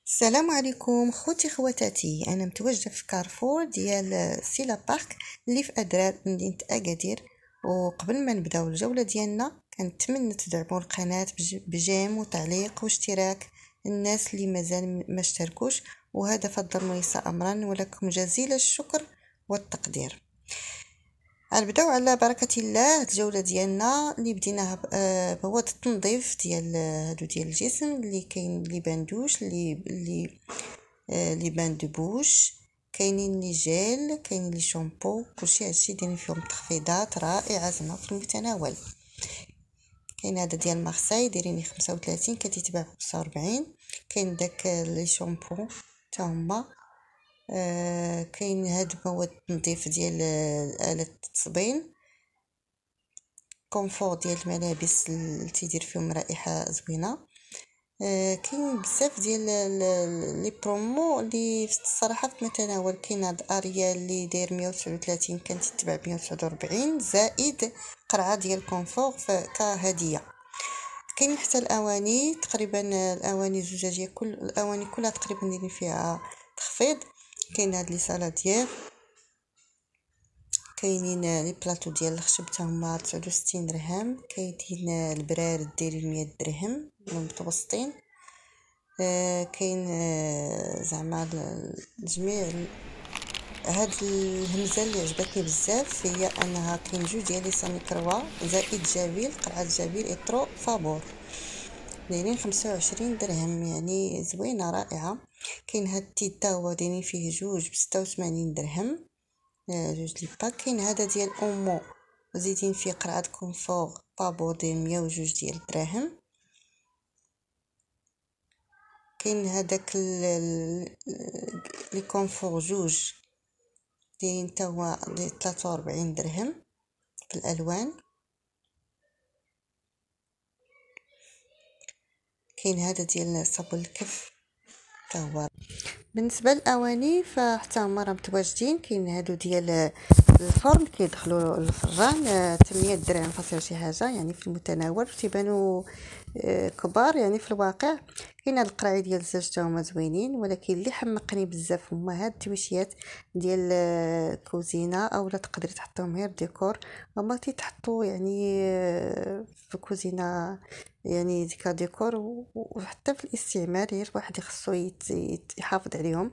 السلام عليكم خوتي خواتاتي، انا متواجده في كارفور ديال سيلا بارك اللي في ادرار مدينه اكادير. وقبل ما نبداو الجوله ديالنا كنتمنى تدعموا القناه بجيم وتعليق واشتراك الناس اللي مازال ما اشتركوش، وهذا فضل وليس امرا، ولكم جزيل الشكر والتقدير. غنبداو على بركه الله. الجوله ديالنا اللي بديناها هو التنظيف ديال هادو ديال الجسم اللي كاين لي باندوش لي بان دو بوش، كاينين لي جيل، كاينين لي شامبو، كلشي هادشي دايرين فيهم تخفيضات رائعه زعما في المتناول. كاين هذا ديال مارساي دايرين 35 كتيتباع ب 45. كاين داك لي شامبو حتى هما. كاين هاد مواد التنظيف ديال آلة التصبين، كونفور ديال الملابس اللي تيدير فيهم رائحه زوينه. كاين بزاف ديال لي برومو اللي الصراحه في المتناول. كاين هاد اريال اللي داير 139 كان تتباع ب 149، زائد قرعه ديال كونفور كهديه. كاين حتى الاواني، تقريبا الاواني الزجاجيه كل الاواني كلها تقريبا دايرين فيها تخفيض. كاين هاد لي سالادير، كاينين لي بلاطو ديال الخشب حتى هما 69 درهم. كاينين البرارد دايرين 100 درهم متوسطين. كاين زعما الجميع. هاد الهمزه اللي عجبتني بزاف هي انها كاين جوج ديال لي سانيكروا زائد جافيل، قرعه جافيل اترو فابور دايرين 25 درهم، يعني زوينه رائعه. كاين هاد التيتا هو دايرين فيه جوج ب 86 درهم، جوج لي باك. كاين هذا ديال اومو زيدين فيه قرعه كونفور فابور داير 102 ديال الدراهم. كاين هذاك لي كونفور جوج دايرين حتى هو 43 درهم في الالوان. كاين هذا ديال صابون الكف حتى هو. بالنسبه للاواني فحتى هما راه متواجدين. كاين هادو ديال الفرن كيدخلوا الفران 8 درهم فاصل شي حاجه، يعني في المتناول تيبانوا كبار يعني في الواقع. كاين هاد القرعي ديال الزاج حتى هما زوينين، ولكن اللي حمقني بزاف هما هاد التويشيات ديال الكوزينه، اولا تقدري تحطيهم غير ديكور، هما تيتحطوا يعني في الكوزينه يعني ديك ديكور، وحتى في الاستعمال غير واحد خصو يحافظ عليهم.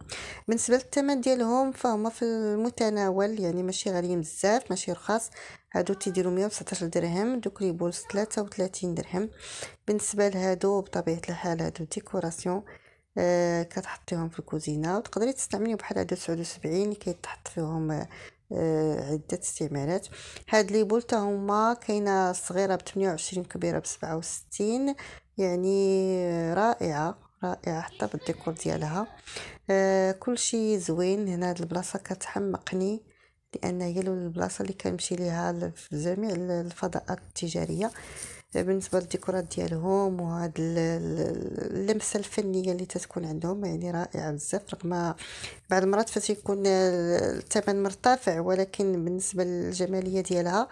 بالنسبه للثمن ديالهم فهما في المتناول، يعني ماشي غاليين بزاف ماشي رخاص. هادو تيديروا 119 درهم، دوك لي بولس 33 درهم. بالنسبه لهادو بطبيعه الحال هادو ديكوراسيون، كتحطيهم في الكوزينه وتقدري تستعمليهم بحال هادو 79 كيتحط فيهم عده استعمالات. هاد لي بول تا هما كاينه صغيره ب 28 كبيره ب 67، يعني رائعه رائعه حتى بالديكور ديالها. كلشي زوين هنا. هاد البلاصه كتحمقني لان هي البلاصه اللي كنمشي ليها في جميع الفضاءات التجاريه. بالنسبه للديكورات ديالهم وهاد اللمسه الفنيه اللي تتكون عندهم يعني رائعه بزاف، رغم بعض المرات فتيكون الثمن مرتفع، ولكن بالنسبه للجماليه ديالها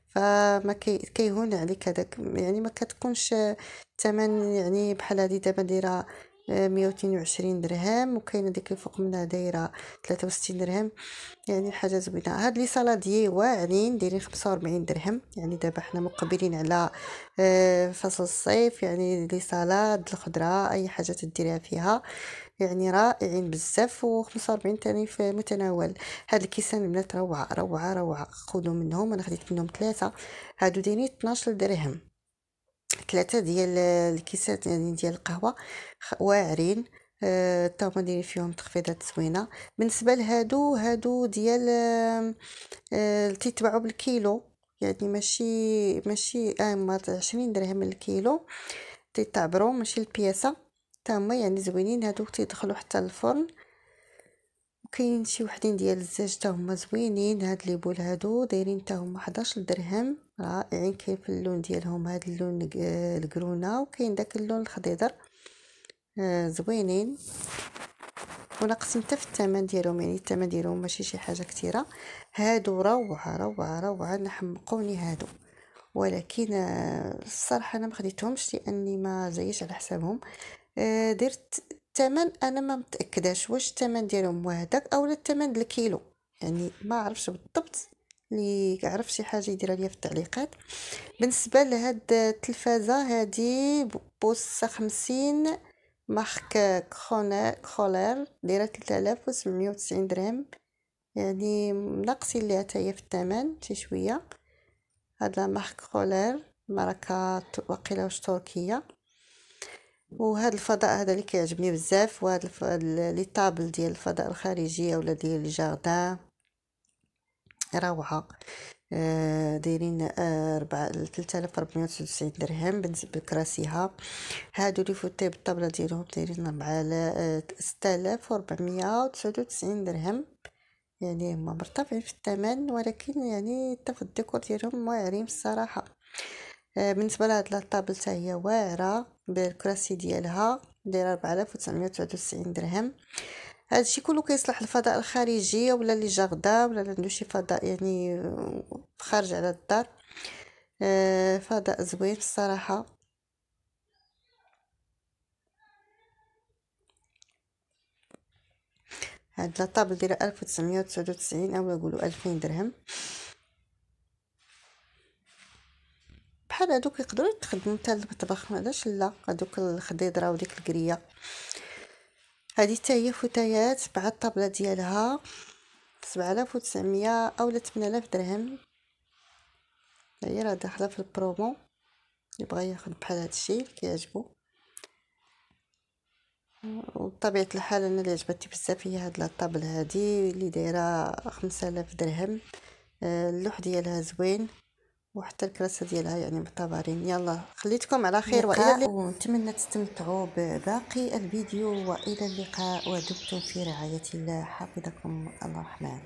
فما كيهون عليك هذاك، يعني ما كتكونش الثمن يعني بحال هذه دابا دايره 122 درهم، وكاينه ديك اللي فوق منها دايره 63 درهم، يعني حاجه زوينه. هاد لي سالاديي واعرين دايرين 45 درهم، يعني دابا حنا مقبلين على فصل الصيف، يعني لي سالاد الخضره اي حاجه تديريها فيها يعني رائعين بزاف، و45 تاني في متناول. هاد الكيسان البنات روعه روعه روعه، خذوا منهم. انا خديت منهم 3، هادو دايرين 12 درهم. 3 ديال الكيسات يعني ديال القهوه واعرين، تا هما دايرين فيهم تخفيضات زوينه. بالنسبه هادو ديال تيتباعوا بالكيلو، يعني ماشي هما 20 درهم الكيلو تيتعبروا، ماشي البياسه. تا هما يعني زوينين هادو، تيدخلوا حتى الفرن. وكاين شي وحدين ديال الزاج تا هما زوينين. هاد لي بول هادو دايرين تا هما 11 درهم، رائعين. كاين في اللون ديالهم هاد اللون القرونه، وكاين داك اللون الخضيضر، زوينين وناقصين حتى في الثمن ديالهم، يعني الثمن ديالهم ماشي شي حاجه كثيره. هادو روعه روعه روعه، نحمقوني هادو، ولكن الصراحه انا ما خديتهمش لاني ما جايش على حسابهم. درت الثمن انا ما متاكداش واش الثمن ديالهم هو هذاك اولا الثمن الكيلو، يعني ما عرفش بالضبط. اللي يعرف شي حاجه يديرها ليا في التعليقات. بالنسبه لهاد التلفازه هادي بوصه 50 مارك كرولر دايره 3790 درهم، يعني ناقصين ليها حتى هي في الثمن شي شويه. هاد لا مارك كرولر ماركه واقيلا واش تركيه. وهذا الفضاء هذا اللي كيعجبني بزاف، وهذا لي طابل ديال الفضاء الخارجي اولا ديال الجاردان روعه. دايرين 3499 درهم بالنسبه لكراسيها. هادو اللي فوتي بالطابله ديالهم دايرين 6499 درهم، يعني هما مرتفعين في الثمن ولكن يعني حتى في الديكور ديالهم واعرين الصراحه. بالنسبه لهاد لاطابل حتى هي واعره بالكراسي ديالها دايره 4999 درهم. هادشي كله كيصلح للفضاء الخارجي ولا لي جاردان ولا عنده شي فضاء يعني خارج على الدار. فضاء زوين الصراحه. هاد لاطابل دايره 1999 او نقولوا 2000 درهم. بحال هادوك يقدروا يتخدموا حتى للمطبخ، علاش لا؟ هادوك الخضيضره وديك الكريه. هذه حتى هي فتيات مع الطابله ديالها 7900 اولا 8000 درهم. هي راه داخله في البرومو، اللي بغى ياخذ بحال هادشي اللي كيعجبو. وبطبيعه الحال انا اللي عجبتني بزاف هي هاد لاطابل هادي اللي دايره 5000 درهم. اللوح ديالها زوين وحتى الكراسه ديالها يعني معتبرين. يلا خليتكم على خير والى ونتمنى تستمتعوا بباقي الفيديو والى اللقاء ودمتم في رعايه الله. حفظكم الرحمن.